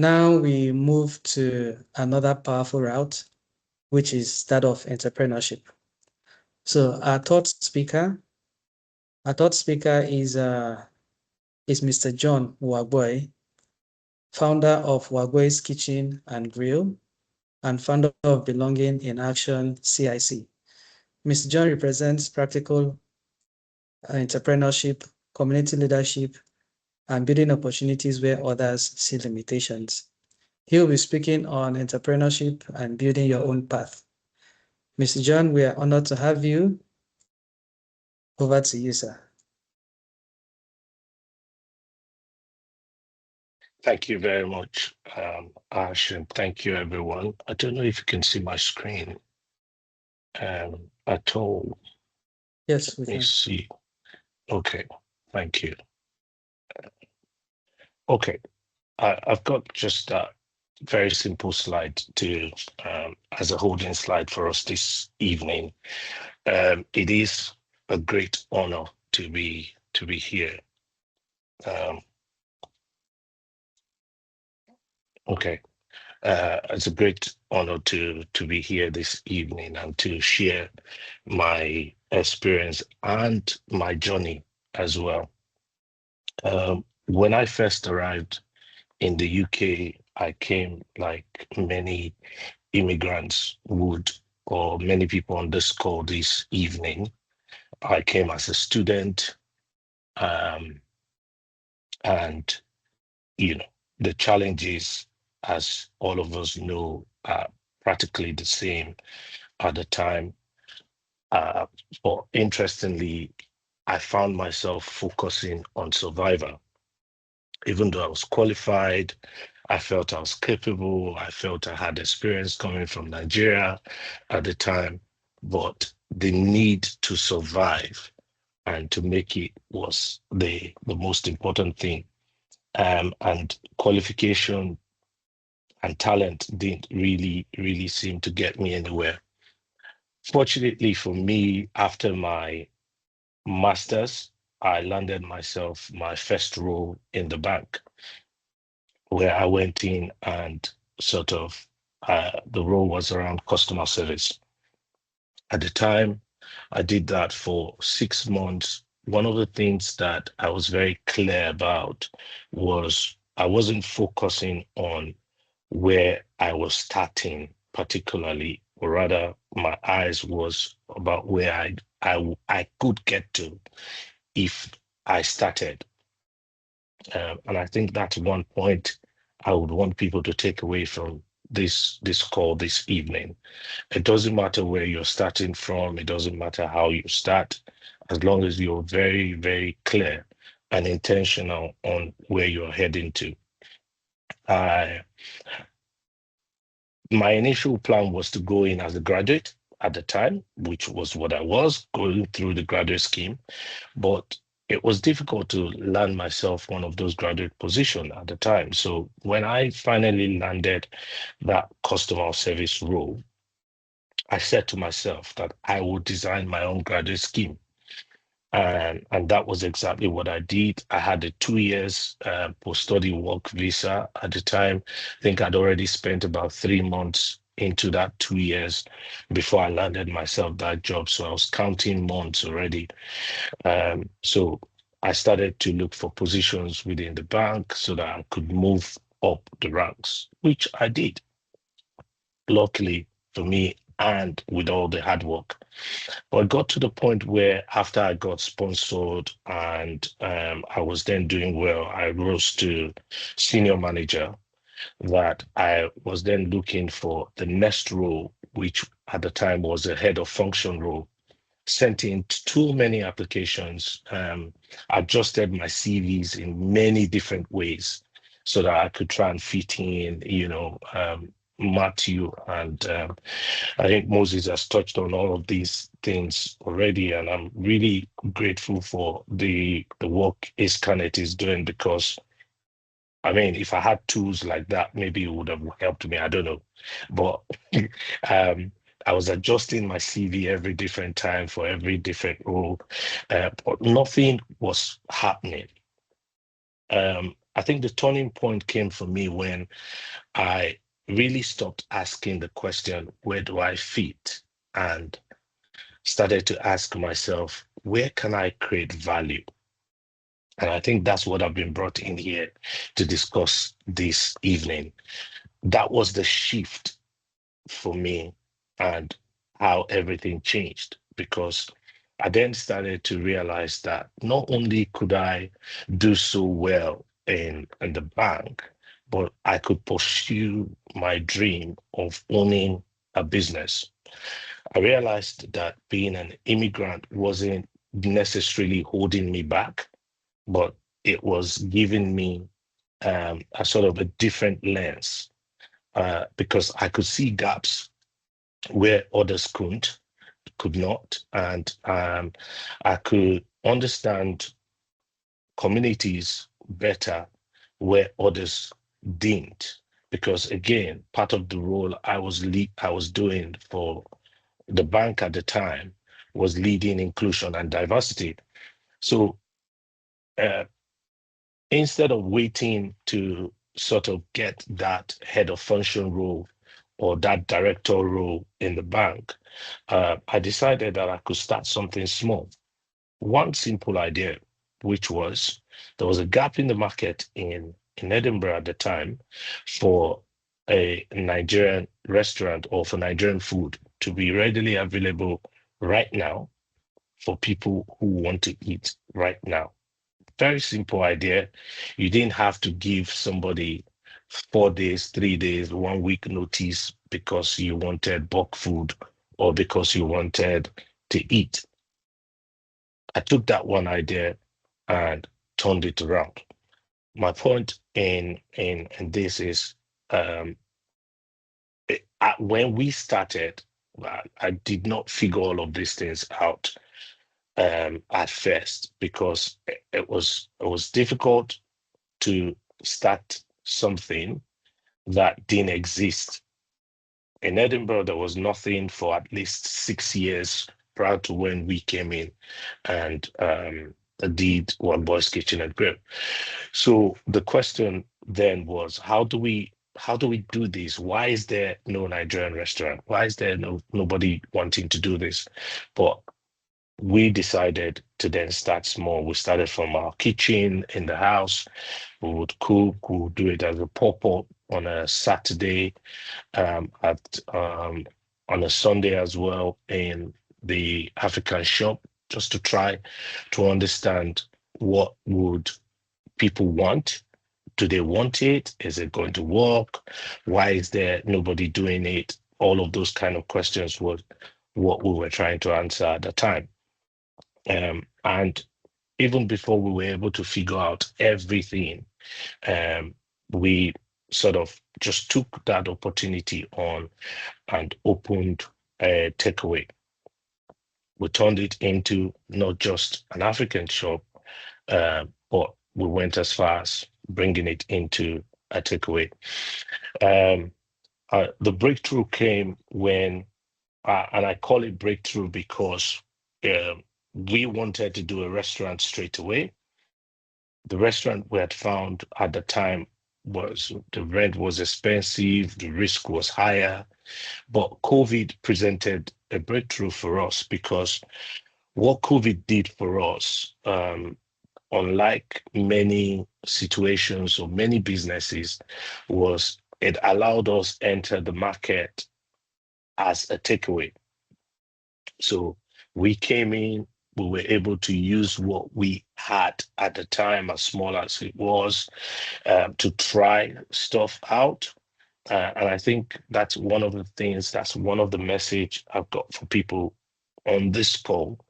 Now we move to another powerful route, which is that of entrepreneurship. So our third speaker is Mr. John Uwagboe, founder of Uwagboe's Kitchen and Grill and founder of Belonging in Action CIC. Mr. John represents practical entrepreneurship, community leadership, and building opportunities where others see limitations. He will be speaking on entrepreneurship and building your own path. Mr. John, we are honored to have you. Over to you, sir. Thank you very much, Ash, and thank you, everyone. I don't know if you can see my screen at all. Yes, we Let me can. see. Okay, thank you. Okay, I've got just a very simple slide to as a holding slide for us this evening. It is a great honor to be here. Okay. It's a great honor to be here this evening and to share my experience and my journey as well. When I first arrived in the UK, I came like many immigrants would, or many people on this call this evening. I came as a student, and the challenges, as all of us know, are practically the same at the time. But interestingly, I found myself focusing on survival. Even though I was qualified, I felt I was capable, I felt I had experience coming from Nigeria at the time, but the need to survive and to make it was the most important thing. And qualification and talent didn't really seem to get me anywhere. Fortunately for me, after my master's, I landed myself my first role in the bank, where I went in and sort of the role was around customer service. At the time, I did that for 6 months. One of the things that I was very clear about was I wasn't focusing on where I was starting particularly, or rather my eyes was about where I could get to if I started. And I think that's one point I would want people to take away from this call this evening. It doesn't matter where you're starting from. It doesn't matter how you start, as long as you're very, very clear and intentional on where you're heading to. My initial plan was to go in as a graduate at the time, which was what I was going through the graduate scheme, but it was difficult to land myself one of those graduate positions at the time. So when I finally landed that customer service role, I said to myself that I would design my own graduate scheme. And that was exactly what I did. I had a 2 years post-study work visa at the time. I think I'd already spent about 3 months into that 2 years before I landed myself that job. So I was counting months already. So I started to look for positions within the bank so that I could move up the ranks, which I did. Luckily for me, and with all the hard work. But I got to the point where after I got sponsored and I was then doing well, I rose to senior manager, that I was then looking for the next role, which at the time was a head of function role. Sent in too many applications, adjusted my CVs in many different ways so that I could try and fit in, Matthew and I think Moses has touched on all of these things already, and I'm really grateful for the work Iscanet is doing, because I mean, if I had tools like that, maybe it would have helped me. I don't know, but I was adjusting my CV every different time for every different role, but nothing was happening. I think the turning point came for me when I really stopped asking the question, where do I fit? And started to ask myself, where can I create value? And I think that's what I've been brought in here to discuss this evening. That was the shift for me and how everything changed, because I then started to realize that not only could I do so well in the bank, but I could pursue my dream of owning a business. I realized that being an immigrant wasn't necessarily holding me back, but it was giving me a sort of a different lens, because I could see gaps where others could not, and I could understand communities better where others didn't. Because again, part of the role I was doing for the bank at the time was leading inclusion and diversity. So uh, instead of waiting to sort of get that head of function role or that director role in the bank, I decided that I could start something small. One simple idea, which was there was a gap in the market in Edinburgh at the time for a Nigerian restaurant or for Nigerian food to be readily available right now for people who want to eat right now. Very simple idea. You didn't have to give somebody 4 days, 3 days, 1 week notice because you wanted bulk food or because you wanted to eat. I took that one idea and turned it around. My point in this is, um, when we started, I did not figure all of these things out at first, because it was difficult to start something that didn't exist. In Edinburgh, there was nothing for at least 6 years prior to when we came in and did Uwagboe's Kitchen and Grill. So the question then was, how do we do this? Why is there no Nigerian restaurant? Why is there nobody wanting to do this? But we decided to then start small. We started from our kitchen in the house. We would cook, we would do it as a pop-up on a Saturday, at on a Sunday as well in the African shop, just to try to understand what would people want. Do they want it? Is it going to work? Why is there nobody doing it? All of those kind of questions was what we were trying to answer at the time. And even before we were able to figure out everything, um, we sort of just took that opportunity on and opened a takeaway. We turned it into not just an African shop, but we went as far as bringing it into a takeaway. Um, the breakthrough came when, and I call it breakthrough because we wanted to do a restaurant straight away. The restaurant we had found at the time was the rent was expensive, the risk was higher, but COVID presented a breakthrough for us because what COVID did for us, unlike many situations or many businesses, was it allowed us enter the market as a takeaway. So we came in, we were able to use what we had at the time, as small as it was, to try stuff out. And I think that's one of the things, that's one of the message I've got for people on this call,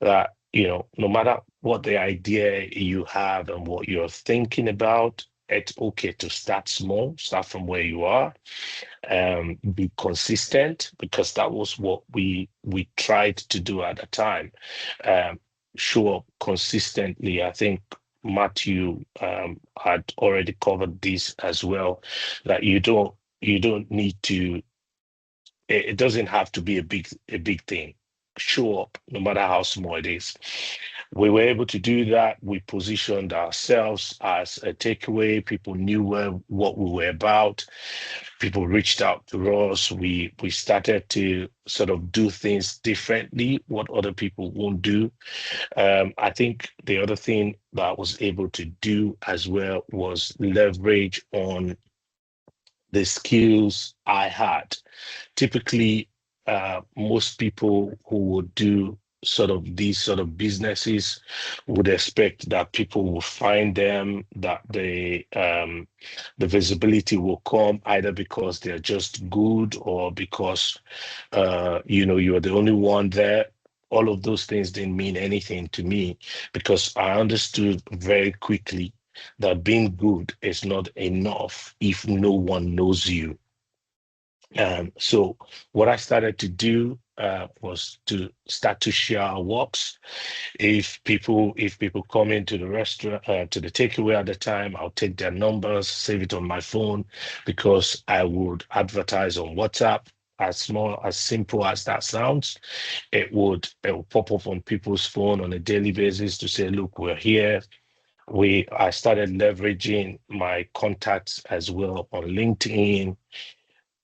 that, no matter what the idea you have and what you're thinking about, it's okay to start small, start from where you are, be consistent, because that was what we tried to do at the time. Show up consistently. I think Matthew had already covered this as well, that you don't need to, it doesn't have to be a big thing. Show up no matter how small it is. We were able to do that. We positioned ourselves as a takeaway. People knew what we were about. People reached out to us. We started to sort of do things differently, what other people won't do. I think the other thing that I was able to do as well was leverage on the skills I had. Typically, most people who would do sort of these sort of businesses would expect that people will find them, that the visibility will come either because they're just good or because you're the only one there. All of those things didn't mean anything to me because I understood very quickly that being good is not enough if no one knows you. So what I started to do was to start to share our works. If people come into the restaurant to the takeaway at the time, I'll take their numbers, save it on my phone, because I would advertise on WhatsApp. As simple as that sounds, it will pop up on people's phone on a daily basis to say, look, we're here. I started leveraging my contacts as well on LinkedIn.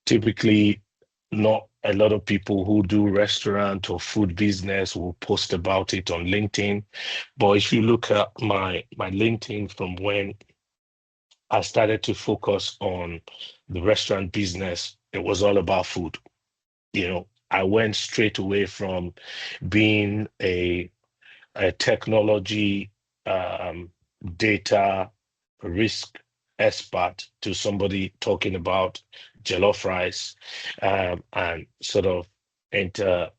Typically, not a lot of people who do restaurant or food business will post about it on LinkedIn. But if you look at my LinkedIn from when I started to focus on the restaurant business, it was all about food. I went straight away from being a technology um, data risk expert to somebody talking about jollof rice, and sort of enter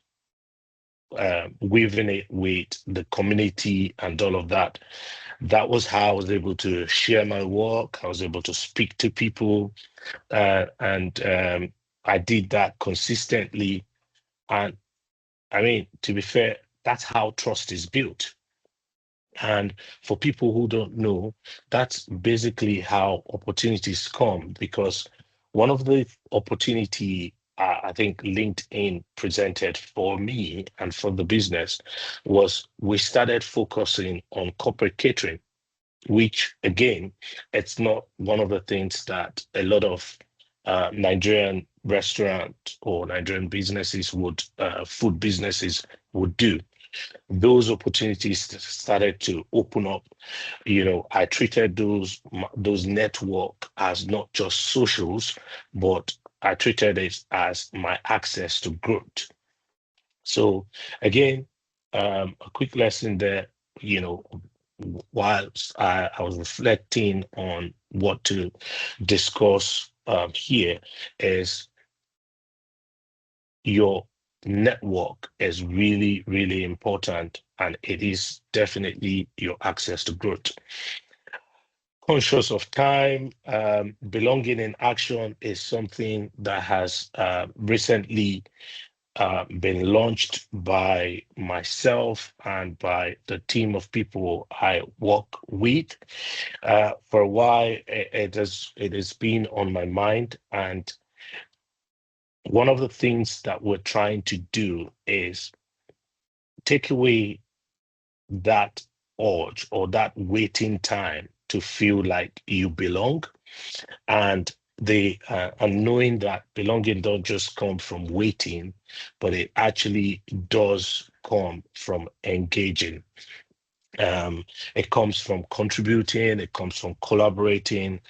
weaving it with the community and all of that. That was how I was able to share my work. I was able to speak to people, and I did that consistently. And I mean, to be fair, that's how trust is built. And for people who don't know, that's basically how opportunities come, because one of the opportunity I think LinkedIn presented for me and for the business was we started focusing on corporate catering, which again, it's not one of the things that a lot of Nigerian restaurant or Nigerian businesses food businesses would do. Those opportunities started to open up. I treated those network as not just socials, but I treated it as my access to growth. So again, a quick lesson there. you know whilst I was reflecting on what to discuss here, is your network is really, really important, and it is definitely your access to growth. Conscious of time, belonging in action is something that has recently been launched by myself and by the team of people I work with. For a while, it has been on my mind, and one of the things that we're trying to do is take away that urge or that waiting time to feel like you belong, and and knowing that belonging don't just come from waiting, but it actually does come from engaging. It comes from contributing, it comes from collaborating,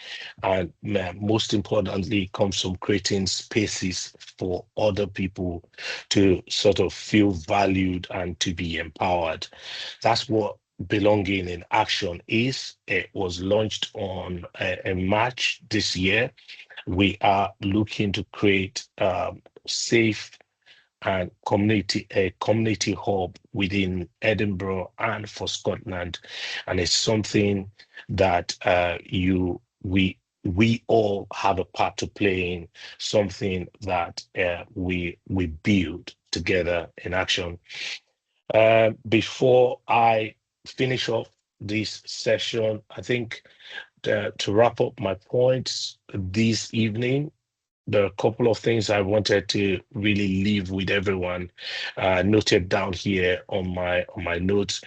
and most importantly, it comes from creating spaces for other people to sort of feel valued and to be empowered. That's what belonging in action is. It was launched on in March this year. We are looking to create safe and a community hub within Edinburgh and for Scotland, and it's something that we all have a part to play in, something that we build together in action. Before I finish up this session, I think to wrap up my points this evening, there are a couple of things I wanted to really leave with everyone, noted down here on my notes.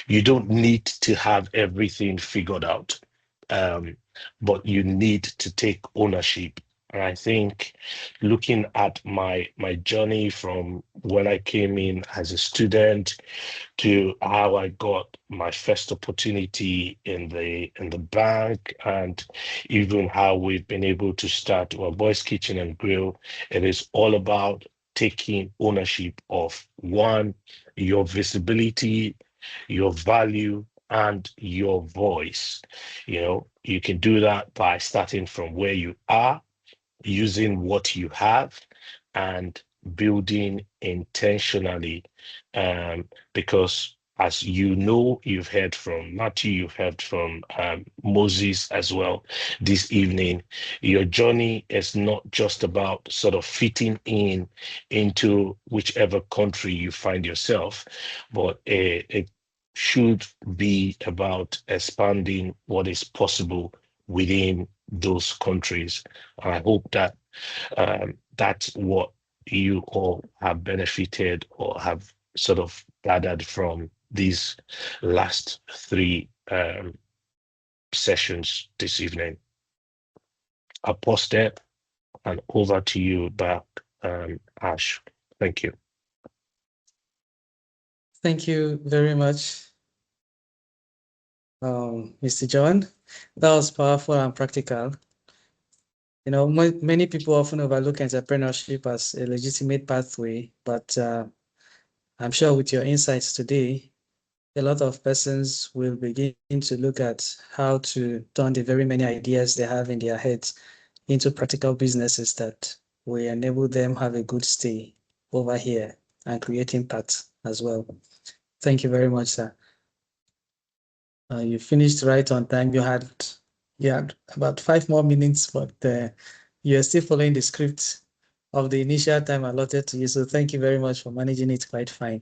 You don't need to have everything figured out, but you need to take ownership. And I think looking at my journey from when I came in as a student to how I got my first opportunity in the bank, and even how we've been able to start our Boys Kitchen and Grill. It is all about taking ownership of one, your visibility, your value, and your voice. You know, you can do that by starting from where you are, using what you have, and building intentionally. Because as you know, you've heard from Matthew, you've heard from Moses as well this evening. Your journey is not just about sort of fitting in into whichever country you find yourself, but it should be about expanding what is possible within those countries. I hope that that's what you all have benefited or have sort of gathered from these last three sessions this evening. I'll pause there and over to you back, Ash. Thank you. Thank you very much, Mr. John. That was powerful and practical. You know, many people often overlook entrepreneurship as a legitimate pathway, but I'm sure with your insights today, a lot of persons will begin to look at how to turn the very many ideas they have in their heads into practical businesses that will enable them have a good stay over here and create impact as well. Thank you very much, sir. You finished right on time. You had about 5 more minutes, but you're still following the script of the initial time allotted to you. So thank you very much for managing it quite fine.